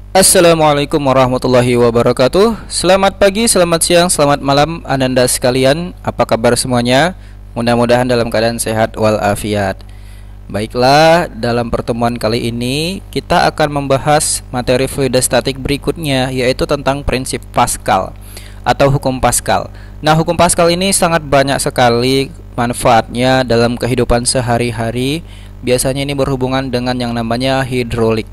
Assalamualaikum warahmatullahi wabarakatuh. Selamat pagi, selamat siang, selamat malam Ananda sekalian. Apa kabar semuanya? Mudah-mudahan dalam keadaan sehat walafiat. Baiklah, dalam pertemuan kali ini kita akan membahas materi fluida statik berikutnya, yaitu tentang prinsip Pascal atau hukum Pascal. Nah, hukum Pascal ini sangat banyak sekali manfaatnya dalam kehidupan sehari-hari. Biasanya ini berhubungan dengan yang namanya hidrolik.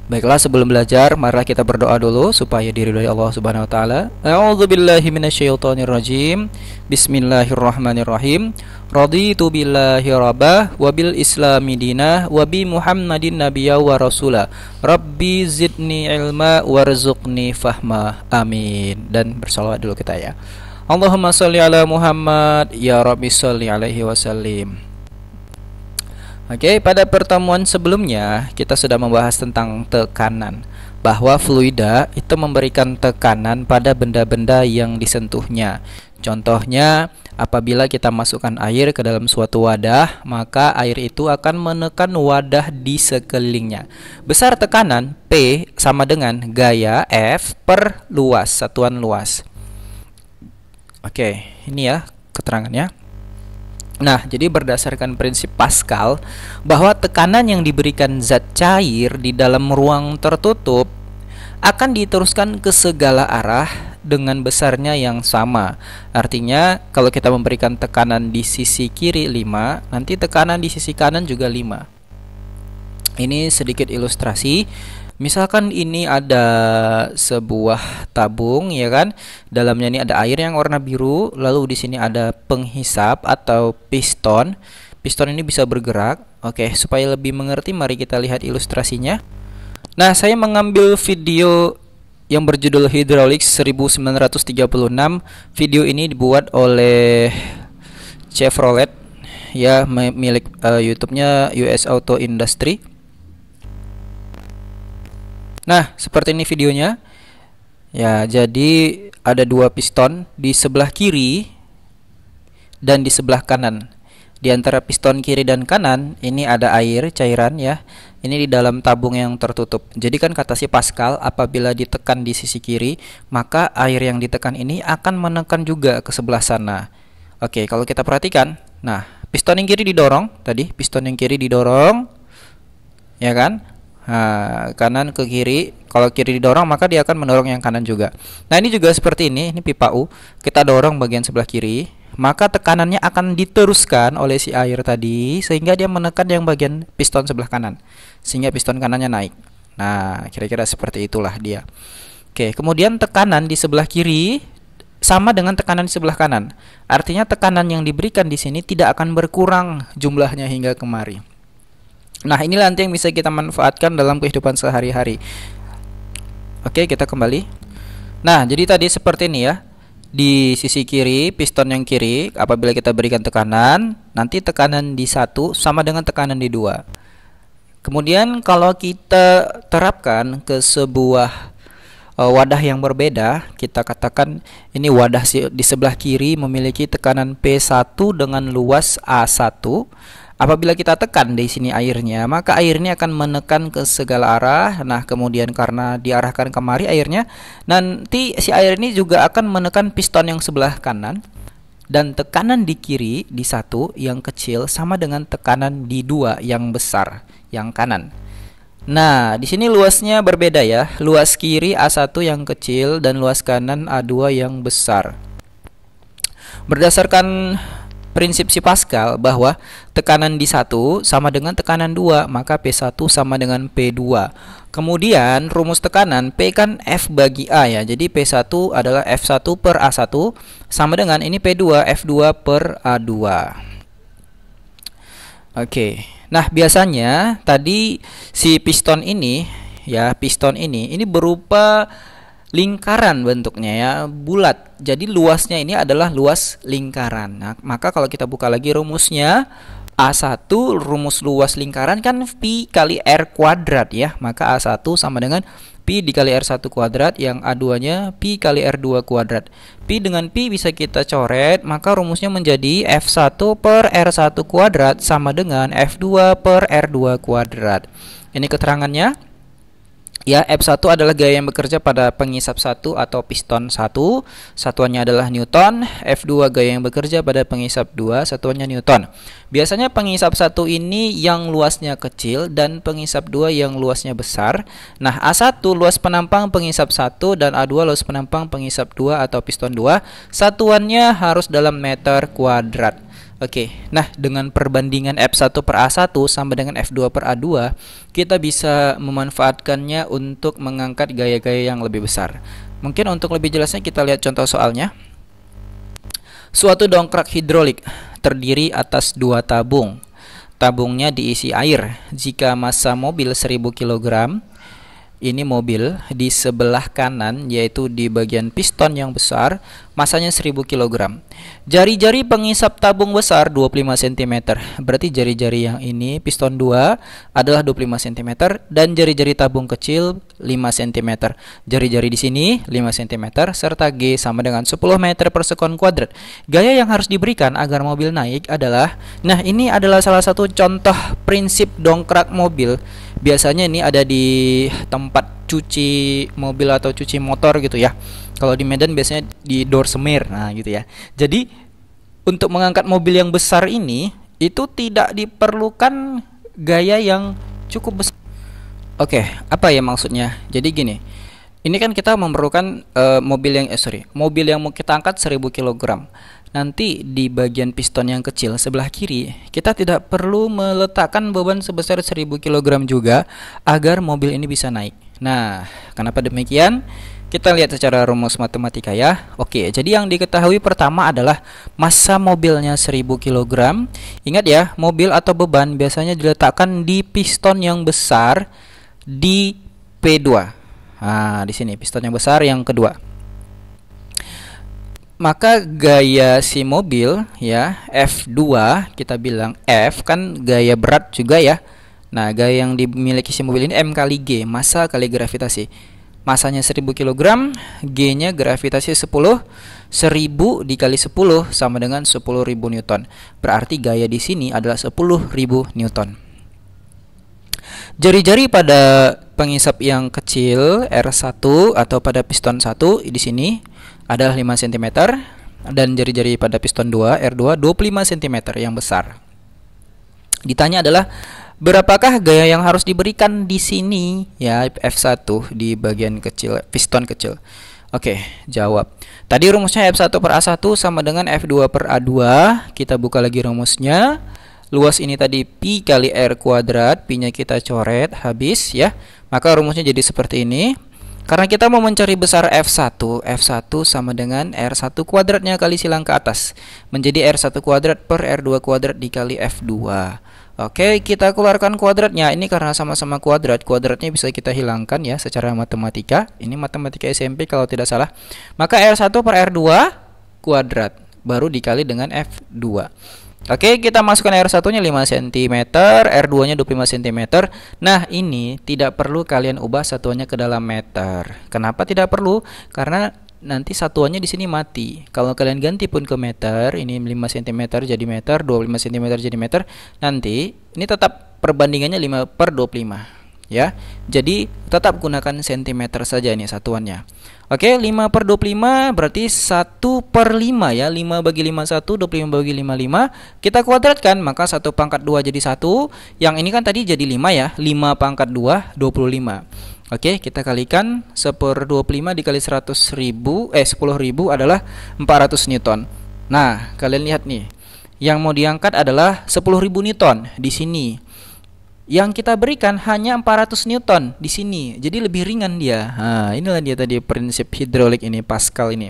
Baiklah, sebelum belajar, marilah kita berdoa dulu supaya diridhoi Allah Subhanahu wa taala. A'udzubillahi minasyaitonirrajim. Bismillahirrahmanirrahim. Raditu billahi rabbah wa bil islami dinah wa bi Muhammadin nabiyya wa rasula. Rabbi zidni ilma warzuqni fahma. Amin. Dan bersalawat dulu kita ya. Allahumma shalli ala Muhammad, ya Rabbi shalli alaihi wasallim. Oke, pada pertemuan sebelumnya kita sudah membahas tentang tekanan, bahwa fluida itu memberikan tekanan pada benda-benda yang disentuhnya. Contohnya, apabila kita masukkan air ke dalam suatu wadah, maka air itu akan menekan wadah di sekelilingnya. Besar tekanan P sama dengan gaya F per luas, satuan luas. Oke, ini ya keterangannya. Nah, jadi berdasarkan prinsip Pascal, bahwa tekanan yang diberikan zat cair di dalam ruang tertutup akan diteruskan ke segala arah dengan besarnya yang sama. Artinya, kalau kita memberikan tekanan di sisi kiri 5, nanti tekanan di sisi kanan juga 5. Ini sedikit ilustrasi. Misalkan ini ada sebuah tabung, ya kan? Dalamnya ini ada air yang warna biru, lalu di sini ada penghisap atau piston. Piston ini bisa bergerak. Oke, supaya lebih mengerti, mari kita lihat ilustrasinya. Nah, saya mengambil video yang berjudul Hydraulics 1936. Video ini dibuat oleh Chevrolet, ya, milik YouTube-nya US Auto Industry. Nah, seperti ini videonya. Ya, jadi ada dua piston di sebelah kiri dan di sebelah kanan. Di antara piston kiri dan kanan ini ada air cairan ya. Ini di dalam tabung yang tertutup. Jadi kan kata si Pascal, apabila ditekan di sisi kiri, maka air yang ditekan ini akan menekan juga ke sebelah sana. Oke, kalau kita perhatikan, nah, piston yang kiri didorong tadi, piston yang kiri didorong, ya kan? Nah, kanan ke kiri. Kalau kiri didorong, maka dia akan mendorong yang kanan juga. Nah, ini juga seperti ini pipa U. Kita dorong bagian sebelah kiri, maka tekanannya akan diteruskan oleh si air tadi sehingga dia menekan yang bagian piston sebelah kanan, sehingga piston kanannya naik. Nah, kira-kira seperti itulah dia. Oke, kemudian tekanan di sebelah kiri sama dengan tekanan di sebelah kanan. Artinya tekanan yang diberikan di sini tidak akan berkurang jumlahnya hingga kemari. Nah, inilah nanti yang bisa kita manfaatkan dalam kehidupan sehari-hari. Oke, kita kembali. Nah, jadi tadi seperti ini ya. Di sisi kiri, piston yang kiri, apabila kita berikan tekanan, nanti tekanan di 1 sama dengan tekanan di 2. Kemudian kalau kita terapkan ke sebuah wadah yang berbeda, kita katakan ini wadah di sebelah kiri memiliki tekanan P1 dengan luas A1. Apabila kita tekan di sini airnya, maka airnya akan menekan ke segala arah. Nah, kemudian karena diarahkan kemari airnya, nanti si air ini juga akan menekan piston yang sebelah kanan. Dan tekanan di kiri, di 1 yang kecil, sama dengan tekanan di 2 yang besar, yang kanan. Nah, di sini luasnya berbeda ya. Luas kiri A1 yang kecil dan luas kanan A2 yang besar. Berdasarkan prinsip si Pascal, bahwa tekanan di 1 sama dengan tekanan 2, maka P1 sama dengan P2. Kemudian rumus tekanan P kan F bagi A ya. Jadi P1 adalah F1 per A1 sama dengan ini P2 F2 per A2. Oke. Nah, biasanya tadi si piston ini ya, piston ini berupa lingkaran bentuknya ya, bulat. Jadi luasnya ini adalah luas lingkaran. Nah, maka kalau kita buka lagi rumusnya, A1 rumus luas lingkaran kan pi kali R kuadrat ya. Maka A1 sama dengan pi dikali R1 kuadrat, yang A2-nya pi kali R2 kuadrat. Pi dengan pi bisa kita coret, maka rumusnya menjadi F1 per R1 kuadrat sama dengan F2 per R2 kuadrat. Ini keterangannya. Ya, F1 adalah gaya yang bekerja pada pengisap satu atau piston satu, satuannya adalah Newton. F2 gaya yang bekerja pada pengisap dua, satuannya Newton. Biasanya pengisap satu ini yang luasnya kecil dan pengisap dua yang luasnya besar. Nah, A1 luas penampang pengisap satu dan A2 luas penampang pengisap dua atau piston dua. Satuannya harus dalam meter kuadrat. Oke, nah dengan perbandingan F1 per A1 sama dengan F2 per A2, kita bisa memanfaatkannya untuk mengangkat gaya-gaya yang lebih besar. Mungkin untuk lebih jelasnya kita lihat contoh soalnya. Suatu dongkrak hidrolik terdiri atas dua tabung. Tabungnya diisi air. Jika massa mobil 1000 kg, ini mobil di sebelah kanan, yaitu di bagian piston yang besar, masanya 1000 kg. Jari-jari pengisap tabung besar 25 cm. Berarti jari-jari yang ini piston 2 adalah 25 cm dan jari-jari tabung kecil 5 cm. Jari-jari di sini 5 cm serta G sama dengan 10 meter per sekon kuadrat. Gaya yang harus diberikan agar mobil naik adalah, nah ini adalah salah satu contoh prinsip dongkrak mobil. Biasanya ini ada di tempat cuci mobil atau cuci motor gitu ya. Kalau di Medan biasanya di Dorsemir, nah gitu ya. Jadi untuk mengangkat mobil yang besar ini itu tidak diperlukan gaya yang cukup besar. Oke, apa ya maksudnya? Jadi gini, ini kan kita memerlukan mobil yang mau kita angkat 1000 kg. Nanti di bagian piston yang kecil sebelah kiri, kita tidak perlu meletakkan beban sebesar 1000 kg juga agar mobil ini bisa naik. Nah, kenapa demikian? Kita lihat secara rumus matematika ya. Oke, jadi yang diketahui pertama adalah massa mobilnya 1000 kg. Ingat ya, mobil atau beban biasanya diletakkan di piston yang besar di P2. Nah, di sini piston yang besar yang kedua. Maka gaya si mobil ya, F2, kita bilang F kan gaya berat juga ya. Nah, gaya yang dimiliki si mobil ini M kali G, massa kali gravitasi. Massanya 1000 kg, G-nya gravitasi 10, 1000 dikali 10 sama dengan 10.000 Newton. Berarti gaya di sini adalah 10.000 Newton. Jari-jari pada pengisap yang kecil R1 atau pada piston 1 di sini adalah 5 cm dan jari-jari pada piston 2 R2 25 cm yang besar. Ditanya adalah berapakah gaya yang harus diberikan di sini ya, F1 di bagian kecil piston kecil. Oke, jawab. Tadi rumusnya F1 per A1 sama dengan F2 per A2. Kita buka lagi rumusnya. Luas ini tadi pi kali R kuadrat, pi-nya kita coret habis ya. Maka rumusnya jadi seperti ini. Karena kita mau mencari besar F1, F1 sama dengan R1 kuadratnya kali silang ke atas. Menjadi R1 kuadrat per R2 kuadrat dikali F2. Oke, kita keluarkan kuadratnya. Ini karena sama-sama kuadrat, kuadratnya bisa kita hilangkan ya secara matematika. Ini matematika SMP kalau tidak salah. Maka R1 per R2 kuadrat baru dikali dengan F2. Oke, kita masukkan R1-nya 5 cm, R2-nya 25 cm. Nah, ini tidak perlu kalian ubah satuannya ke dalam meter. Kenapa tidak perlu? Karena nanti satuannya di sini mati. Kalau kalian ganti pun ke meter, ini 5 cm jadi meter, 25 cm jadi meter, nanti ini tetap perbandingannya 5 per 25. Ya, jadi tetap gunakan cm saja ini satuannya. Oke, 5 per 25 berarti 1 per 5 ya. 5 bagi 5 1, 25 bagi 5 5. Kita kuadratkan, maka 1 pangkat 2 jadi 1. Yang ini kan tadi jadi 5 ya. 5 pangkat 2, 25. Oke, kita kalikan 1 per 25 dikali 10.000 adalah 400 Newton. Nah, kalian lihat nih. Yang mau diangkat adalah 10.000 Newton di sini. Yang kita berikan hanya 400 Newton di sini. Jadi lebih ringan dia. Nah, inilah dia tadi prinsip hidrolik ini, Pascal ini.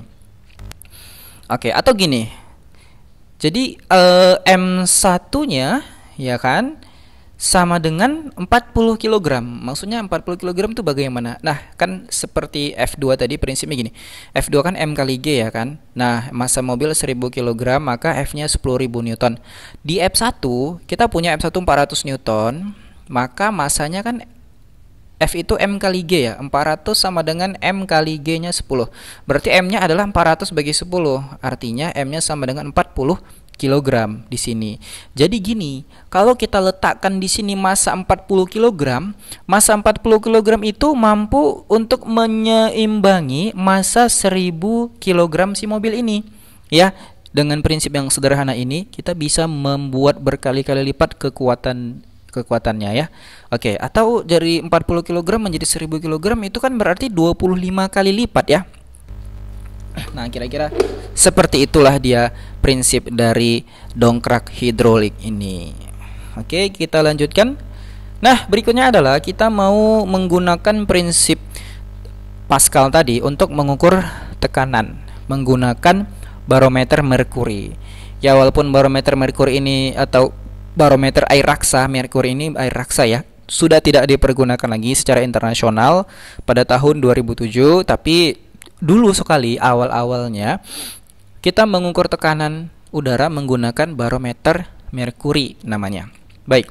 Oke, atau gini. Jadi M1-nya ya kan sama dengan 40 kg. Maksudnya 40 kg itu bagaimana? Nah, kan seperti F2 tadi prinsipnya gini. F2 kan M kali G ya kan. Nah, massa mobil 1000 kg, maka F-nya 10.000 Newton. Di F1 kita punya F1 400 Newton, maka massanya kan F itu M kali G ya. 400 sama dengan M kali G-nya 10. Berarti M-nya adalah 400 bagi 10. Artinya M-nya sama dengan 40 kilogram di sini. Jadi gini, kalau kita letakkan di sini massa 40 kilogram, massa 40 kilogram itu mampu untuk menyeimbangi massa 1000 kilogram si mobil ini. Ya, dengan prinsip yang sederhana ini kita bisa membuat berkali-kali lipat kekuatannya ya. Oke, atau dari 40 kg menjadi 1000 kg itu kan berarti 25 kali lipat ya. Nah, kira-kira seperti itulah dia prinsip dari dongkrak hidrolik ini. Oke, kita lanjutkan. Nah, berikutnya adalah kita mau menggunakan prinsip Pascal tadi untuk mengukur tekanan menggunakan barometer merkuri. Ya, walaupun barometer merkuri ini atau barometer air raksa, merkuri ini air raksa ya, sudah tidak dipergunakan lagi secara internasional pada tahun 2007, tapi dulu sekali awal-awalnya kita mengukur tekanan udara menggunakan barometer merkuri namanya. Baik.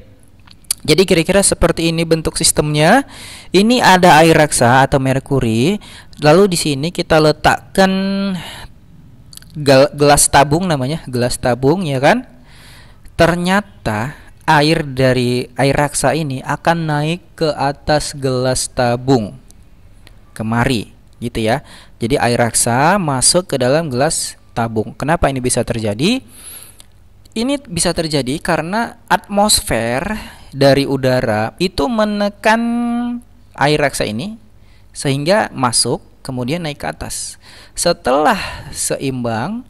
Jadi kira-kira seperti ini bentuk sistemnya. Ini ada air raksa atau merkuri. Lalu di sini kita letakkan gelas tabung namanya, gelas tabung ya kan? Ternyata air dari air raksa ini akan naik ke atas gelas tabung kemari gitu ya. Jadi air raksa masuk ke dalam gelas tabung. Kenapa ini bisa terjadi? Ini bisa terjadi karena atmosfer dari udara itu menekan air raksa ini sehingga masuk kemudian naik ke atas. Setelah seimbang,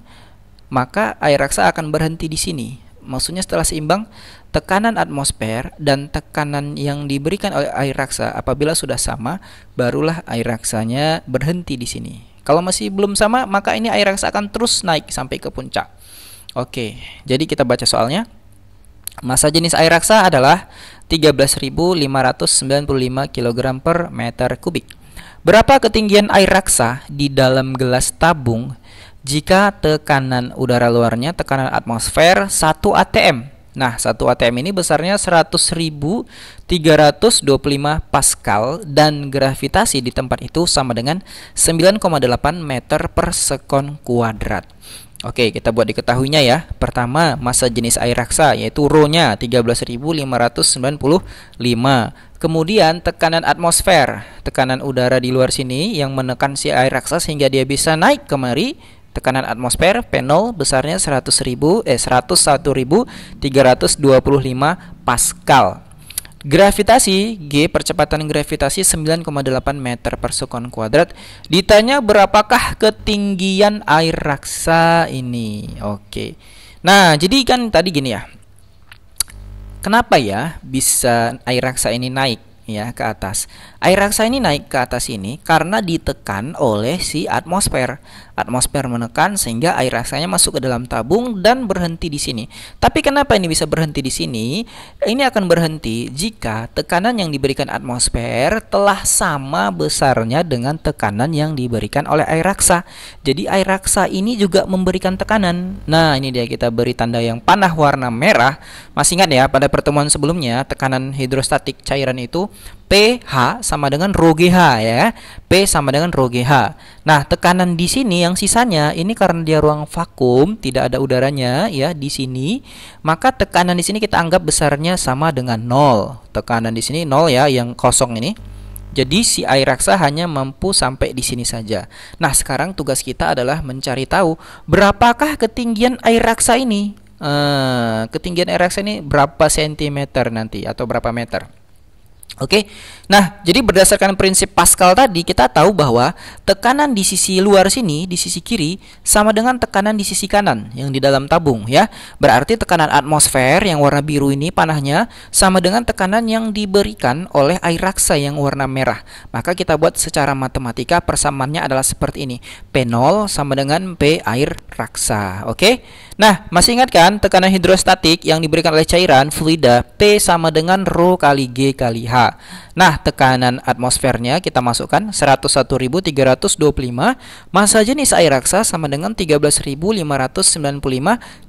maka air raksa akan berhenti di sini. Maksudnya setelah seimbang, tekanan atmosfer dan tekanan yang diberikan oleh air raksa apabila sudah sama, barulah air raksanya berhenti di sini. Kalau masih belum sama, maka ini air raksa akan terus naik sampai ke puncak. Oke, jadi kita baca soalnya. Massa jenis air raksa adalah 13.595 kg per meter kubik. Berapa ketinggian air raksa di dalam gelas tabung jika tekanan udara luarnya, tekanan atmosfer 1 atm. Nah, 1 atm ini besarnya 100.325 Pascal dan gravitasi di tempat itu sama dengan 9,8 meter per sekon kuadrat. Oke, kita buat diketahuinya ya. Pertama, massa jenis air raksa yaitu Rho-nya 13.595. Kemudian tekanan atmosfer, tekanan udara di luar sini yang menekan si air raksa sehingga dia bisa naik kemari. Tekanan atmosfer P0 besarnya 101.325 Pascal. Gravitasi G, percepatan gravitasi 9,8 meter per sekon kuadrat. Ditanya berapakah ketinggian air raksa ini. Oke. Nah, jadi kan tadi gini ya. Kenapa ya bisa air raksa ini naik ya ke atas? Air raksa ini naik ke atas ini karena ditekan oleh si atmosfer. Atmosfer menekan sehingga air raksanya masuk ke dalam tabung dan berhenti di sini. Tapi kenapa ini bisa berhenti di sini? Ini akan berhenti jika tekanan yang diberikan atmosfer telah sama besarnya dengan tekanan yang diberikan oleh air raksa. Jadi air raksa ini juga memberikan tekanan. Nah, ini dia kita beri tanda yang panah warna merah. Masih ingat ya pada pertemuan sebelumnya tekanan hidrostatik cairan itu pH sama dengan Rho GH ya. P sama dengan Rho GH. Nah, tekanan di sini yang sisanya ini karena dia ruang vakum, tidak ada udaranya ya di sini, maka tekanan di sini kita anggap besarnya sama dengan 0. Tekanan di sini 0 ya, yang kosong ini. Jadi si air raksa hanya mampu sampai di sini saja. Nah, sekarang tugas kita adalah mencari tahu berapakah ketinggian air raksa ini. Ketinggian air raksa ini berapa sentimeter nanti atau berapa meter? Oke, nah jadi berdasarkan prinsip Pascal tadi kita tahu bahwa tekanan di sisi luar sini, di sisi kiri sama dengan tekanan di sisi kanan yang di dalam tabung ya. Berarti tekanan atmosfer yang warna biru ini panahnya sama dengan tekanan yang diberikan oleh air raksa yang warna merah. Maka kita buat secara matematika persamaannya adalah seperti ini. P0 sama dengan P air raksa. Oke. Nah, masih ingat kan tekanan hidrostatik yang diberikan oleh cairan fluida P sama dengan Rho kali G kali H. Nah, tekanan atmosfernya kita masukkan 101.325, massa jenis air raksa sama dengan 13.595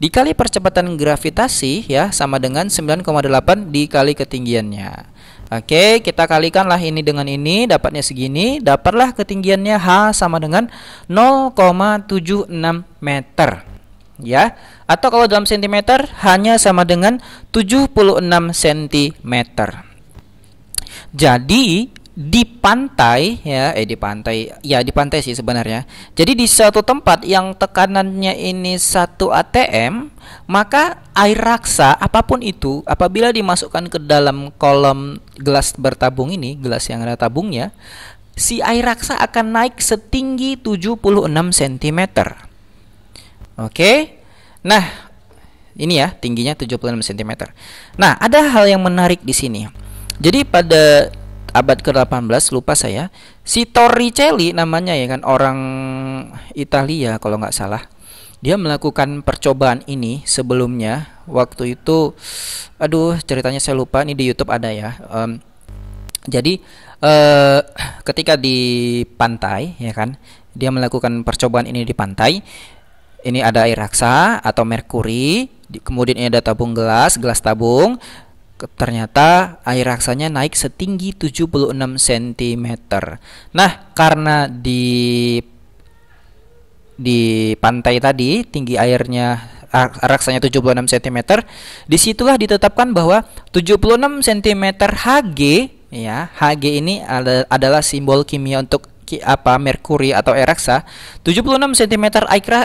dikali percepatan gravitasi ya sama dengan 9,8 dikali ketinggiannya. Oke, kita kalikanlah ini dengan ini, dapatnya segini, dapatlah ketinggiannya H sama dengan 0,76 meter. ya. Atau kalau dalam sentimeter hanya sama dengan 76 cm. Jadi di pantai ya, di pantai sih sebenarnya. Jadi di suatu tempat yang tekanannya ini 1 atm, maka air raksa apapun itu apabila dimasukkan ke dalam kolom gelas bertabung ini, gelas yang ada tabungnya, si air raksa akan naik setinggi 76 cm. Oke. Nah, ini ya tingginya 76 cm. Nah, ada hal yang menarik di sini. Jadi pada abad ke-18, lupa saya, si Torricelli namanya ya kan, orang Italia kalau nggak salah. Dia melakukan percobaan ini sebelumnya. Waktu itu, aduh ceritanya saya lupa, ini di YouTube ada ya. Jadi ketika di pantai ya kan, dia melakukan percobaan ini di pantai. Ini ada air raksa atau merkuri, kemudian ini ada tabung gelas tabung. Ternyata air raksanya naik setinggi 76 cm. Nah, karena di pantai tadi tinggi airnya raksanya 76 cm, disitulah ditetapkan bahwa 76 cm Hg ya. Hg ini adalah simbol kimia untuk merkuri atau air raksa. 76 cm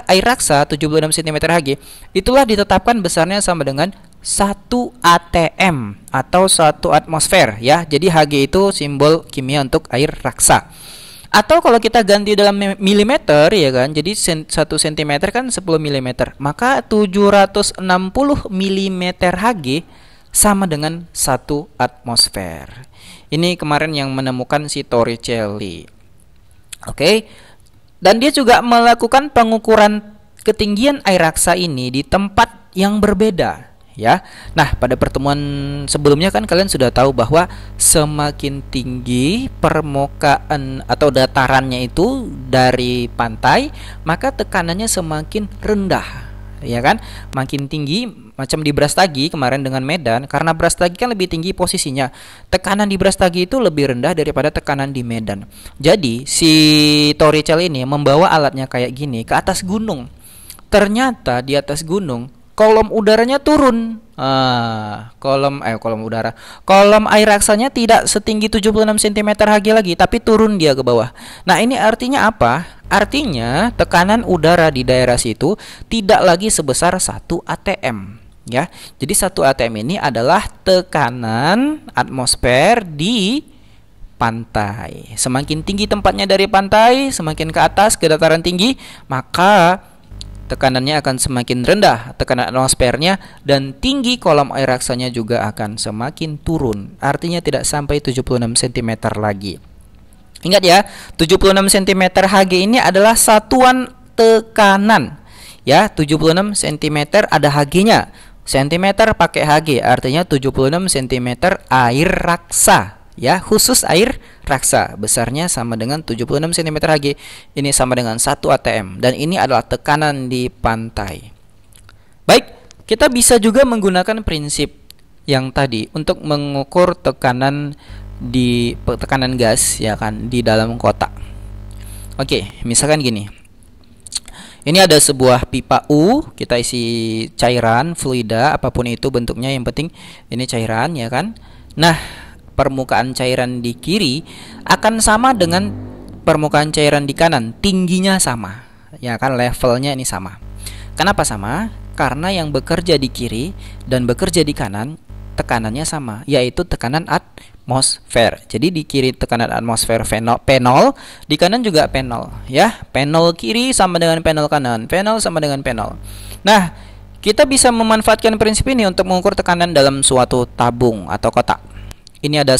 air raksa, 76 cm Hg, itulah ditetapkan besarnya sama dengan 1 atm atau 1 atmosfer ya. Jadi Hg itu simbol kimia untuk air raksa. Atau kalau kita ganti dalam milimeter ya kan, jadi 1 cm kan 10 mm, maka 760 mm Hg sama dengan 1 atmosfer. Ini kemarin yang menemukan si Torricelli. Oke. Dan dia juga melakukan pengukuran ketinggian air raksa ini di tempat yang berbeda ya. Nah, pada pertemuan sebelumnya kan kalian sudah tahu bahwa semakin tinggi permukaan atau datarannya itu dari pantai, maka tekanannya semakin rendah. Ya kan? Makin tinggi, macam di Brastagi kemarin dengan Medan, karena Brastagi kan lebih tinggi posisinya. Tekanan di Brastagi itu lebih rendah daripada tekanan di Medan. Jadi, si Torricelli ini membawa alatnya kayak gini ke atas gunung. Ternyata di atas gunung kolom udaranya turun. Kolom air raksanya tidak setinggi 76 cm Hg lagi, tapi turun dia ke bawah. Nah, ini artinya apa? Artinya tekanan udara di daerah situ tidak lagi sebesar 1 atm ya. Jadi 1 atm ini adalah tekanan atmosfer di pantai. Semakin tinggi tempatnya dari pantai, semakin ke atas ke dataran tinggi, maka tekanannya akan semakin rendah, tekanan atmosfernya, dan tinggi kolom air raksanya juga akan semakin turun. Artinya tidak sampai 76 cm lagi. Ingat ya, 76 cm Hg ini adalah satuan tekanan. Ya, 76 cm ada Hg-nya. Cm pakai Hg, artinya 76 cm air raksa. Ya, khusus air raksa, besarnya sama dengan 76 cm Hg. Ini sama dengan 1 atm, dan ini adalah tekanan di pantai. Baik, kita bisa juga menggunakan prinsip yang tadi untuk mengukur tekanan gas ya kan di dalam kotak. Oke, misalkan gini. Ini ada sebuah pipa U, kita isi cairan, fluida, apapun itu bentuknya, yang penting ini cairan ya kan. Nah, permukaan cairan di kiri akan sama dengan permukaan cairan di kanan, tingginya sama ya kan, levelnya ini sama. Kenapa sama? Karena yang bekerja di kiri dan bekerja di kanan tekanannya sama, yaitu tekanan atmosfer. Jadi di kiri tekanan atmosfer P0, di kanan juga P0 ya. P0 kiri sama dengan P0 kanan, P0 sama dengan P0. Nah, kita bisa memanfaatkan prinsip ini untuk mengukur tekanan dalam suatu tabung atau kotak. Ini ada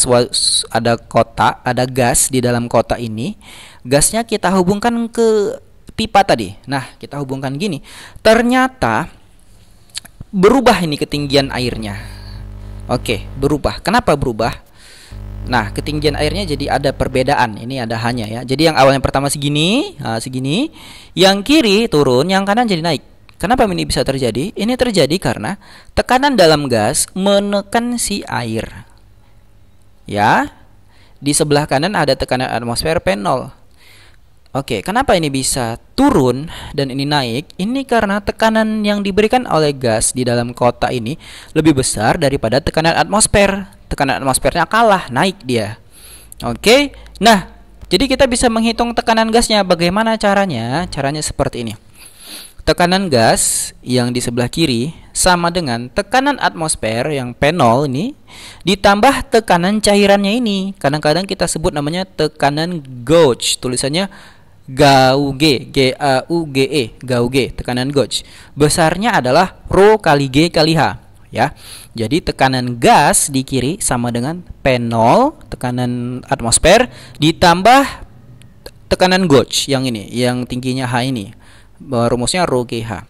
kotak, ada gas di dalam kotak ini. Gasnya kita hubungkan ke pipa tadi. Nah, kita hubungkan gini. Ternyata berubah ini ketinggian airnya. Oke, berubah. Kenapa berubah? Nah, ketinggian airnya jadi ada perbedaan. Ini ada hanya ya. Jadi yang awalnya pertama segini, segini. Yang kiri turun, yang kanan jadi naik. Kenapa ini bisa terjadi? Ini terjadi karena tekanan dalam gas menekan si air. Ya, di sebelah kanan ada tekanan atmosfer P0. Oke, kenapa ini bisa turun dan ini naik? Ini karena tekanan yang diberikan oleh gas di dalam kotak ini lebih besar daripada tekanan atmosfer. Tekanan atmosfernya kalah, naik dia. Oke, nah, jadi kita bisa menghitung tekanan gasnya. Bagaimana caranya? Caranya seperti ini. Tekanan gas yang di sebelah kiri sama dengan tekanan atmosfer yang P0 ini ditambah tekanan cairannya ini. Kadang-kadang kita sebut namanya tekanan gauge. Tulisannya gauge, G-A-U-G-E, gauge, tekanan gauge. Besarnya adalah rho kali G kali H, ya. Jadi tekanan gas di kiri sama dengan P0, tekanan atmosfer ditambah tekanan gauge yang ini, yang tingginya H ini. Rumusnya rho GH.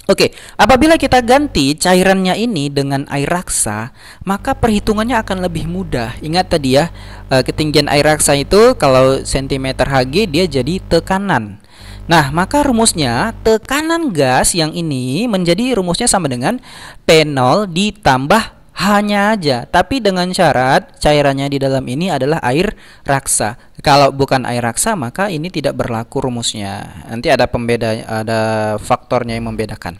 Oke, apabila kita ganti cairannya ini dengan air raksa, maka perhitungannya akan lebih mudah. Ingat tadi ya, ketinggian air raksa itu kalau cm Hg dia jadi tekanan. Nah, maka rumusnya tekanan gas yang ini menjadi rumusnya sama dengan P0 ditambah H-nya aja, tapi dengan syarat cairannya di dalam ini adalah air raksa. Kalau bukan air raksa maka ini tidak berlaku rumusnya. Nanti ada pembeda, ada faktornya yang membedakan.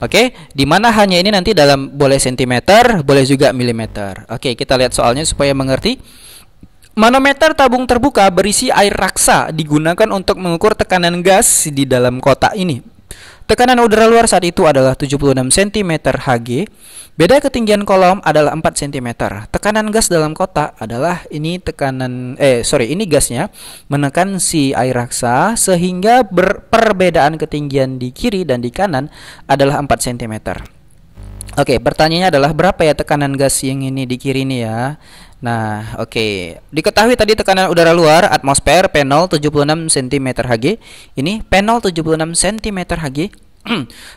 Oke, di mana H-nya ini nanti dalam boleh sentimeter, boleh juga milimeter. Oke, kita lihat soalnya supaya mengerti. Manometer tabung terbuka berisi air raksa digunakan untuk mengukur tekanan gas di dalam kotak ini. Tekanan udara luar saat itu adalah 76 cm Hg. Beda ketinggian kolom adalah 4 cm. Tekanan gas dalam kotak adalah ini ini gasnya menekan si air raksa sehingga perbedaan ketinggian di kiri dan di kanan adalah 4 cm. Oke, pertanyaannya adalah berapa ya tekanan gas yang ini di kiri ini ya? Nah, oke. Diketahui tadi tekanan udara luar atmosfer P0 76 cm Hg. Ini P0 76 cm Hg.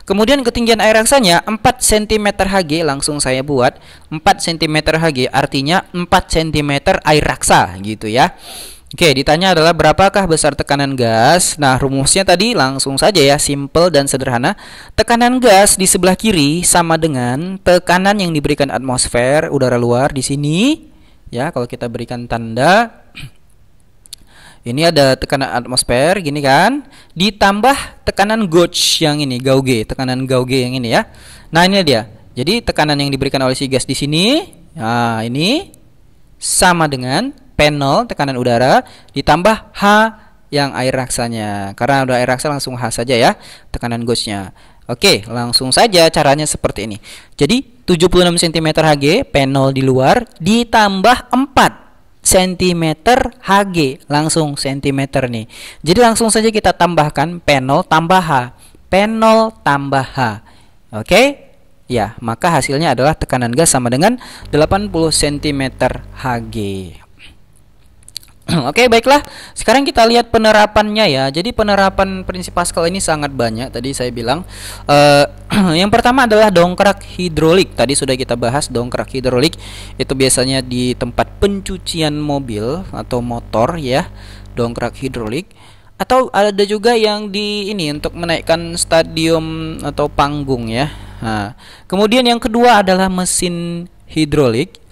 Kemudian ketinggian air raksanya 4 cm Hg, langsung saya buat 4 cm Hg artinya 4 cm air raksa gitu ya. Oke, ditanya adalah berapakah besar tekanan gas? Nah, rumusnya tadi langsung saja ya, simple dan sederhana. Tekanan gas di sebelah kiri sama dengan tekanan yang diberikan atmosfer udara luar di sini. Ya, kalau kita berikan tanda ini ada tekanan atmosfer gini kan, ditambah tekanan gauge yang ini, gauge, tekanan gauge yang ini ya. Nah, ini dia. Jadi tekanan yang diberikan oleh si gas di sini, nah ini sama dengan P0 tekanan udara ditambah H yang air raksanya. Karena udah air raksa langsung H saja ya, tekanan gauge-nya. Oke, langsung saja caranya seperti ini. Jadi 76 cm Hg, P0 di luar ditambah 4 cm Hg, langsung cm nih. Jadi langsung saja kita tambahkan P0 tambah H, P0 tambah H. Oke? Ya, maka hasilnya adalah tekanan gas sama dengan 80 cm Hg. Oke, baiklah. Sekarang kita lihat penerapannya ya. Jadi penerapan prinsip Pascal ini sangat banyak. Tadi saya bilang yang pertama adalah dongkrak hidrolik. Tadi sudah kita bahas dongkrak hidrolik. Itu biasanya di tempat pencucian mobil atau motor ya, dongkrak hidrolik. Atau ada juga yang di ini untuk menaikkan stadium atau panggung ya. Nah, kemudian yang kedua adalah mesin hidrolik.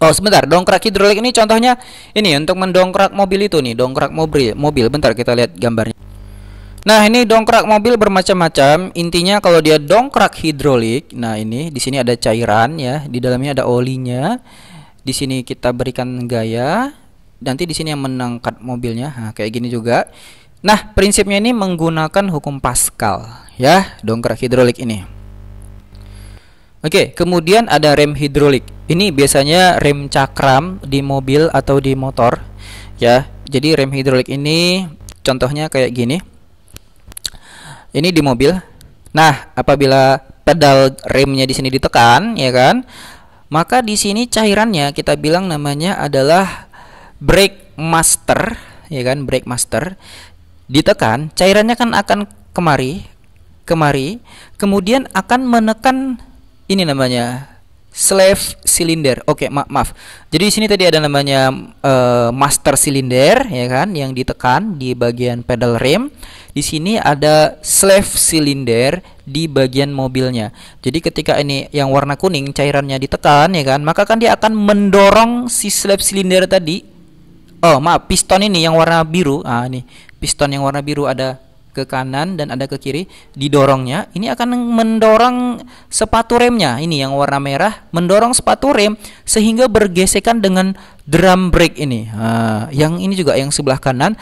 Oh, sebentar, dongkrak hidrolik ini contohnya ini untuk mendongkrak mobil itu nih, dongkrak mobil. Bentar kita lihat gambarnya. Nah, ini dongkrak mobil bermacam-macam. Intinya kalau dia dongkrak hidrolik, nah ini di sini ada cairan ya, di dalamnya ada olinya. Di sini kita berikan gaya. Nanti di sini yang mengangkat mobilnya. Nah, kayak gini juga. Nah, prinsipnya ini menggunakan hukum Pascal ya, dongkrak hidrolik ini. Oke, kemudian ada rem hidrolik. Ini biasanya rem cakram di mobil atau di motor ya. Jadi rem hidrolik ini contohnya kayak gini. Ini di mobil. Nah, apabila pedal remnya di sini ditekan ya kan, maka di sini cairannya kita bilang namanya adalah brake master ya kan, brake master. Ditekan, cairannya kan akan kemari, kemudian akan menekan ini namanya slave cylinder. Oke, maaf. Jadi di sini tadi ada namanya master cylinder ya kan, yang ditekan di bagian pedal rem. Di sini ada slave cylinder di bagian mobilnya. Jadi ketika ini yang warna kuning cairannya ditekan ya kan, maka kan dia akan mendorong si slave cylinder tadi Oh, maaf, piston ini yang warna biru. Ah, ini piston yang warna biru ada ke kanan dan ada ke kiri. Didorongnya, ini akan mendorong sepatu remnya. Ini yang warna merah mendorong sepatu rem sehingga bergesekan dengan drum brake ini. Yang ini juga yang sebelah kanan,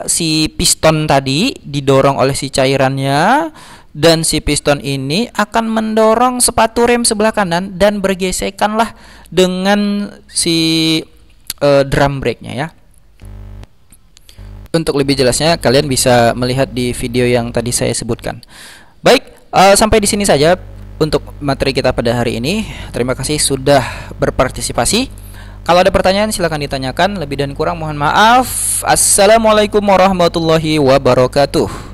si piston tadi didorong oleh si cairannya dan si piston ini akan mendorong sepatu rem sebelah kanan dan bergesekanlah dengan si drum brake-nya ya. Untuk lebih jelasnya kalian bisa melihat di video yang tadi saya sebutkan. Baik, sampai di sini saja untuk materi kita pada hari ini. Terima kasih sudah berpartisipasi. Kalau ada pertanyaan silahkan ditanyakan. Lebih dan kurang mohon maaf. Assalamualaikum warahmatullahi wabarakatuh.